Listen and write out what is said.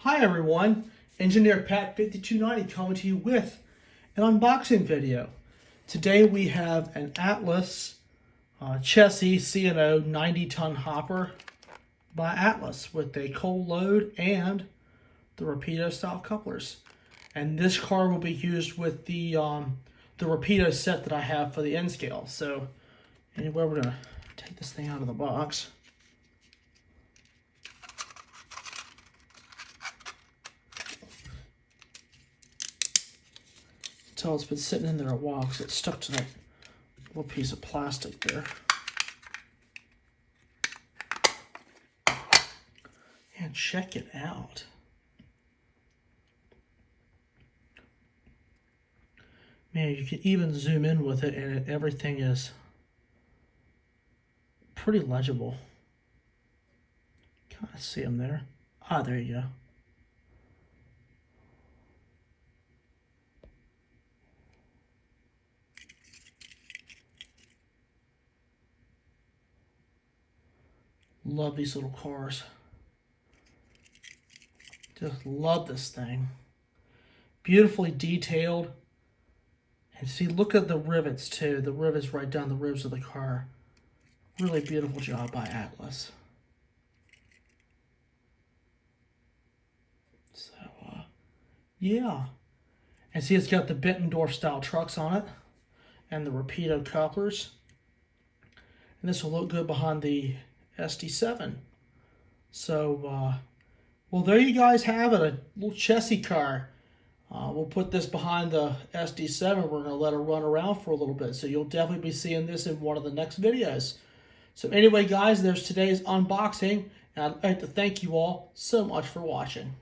Hi everyone, Engineer Pat 5290 coming to you with an unboxing video. Today we have an Atlas Chessie C&O 90-ton hopper by Atlas with a cold load and the Rapido style couplers. And this car will be used with the Rapido set that I have for the N scale. So anyway, we're gonna take this thing out of the box. Tell it's been sitting in there a while because it's stuck to that little piece of plastic there. And check it out. Man, you can even zoom in with it and everything is pretty legible. Kind of see them there. Ah, there you go. Love these little cars. Just love this thing. Beautifully detailed. And see, look at the rivets too. The rivets right down the ribs of the car. Really beautiful job by Atlas. So, yeah. And see, it's got the Bettendorf style trucks on it. And the Rapido couplers. And this will look good behind the SD7. So, well, there you guys have it, a little Chessie car. We'll put this behind the SD7. We're going to let it run around for a little bit. So you'll definitely be seeing this in one of the next videos. So anyway, guys, there's today's unboxing. And I'd like to thank you all so much for watching.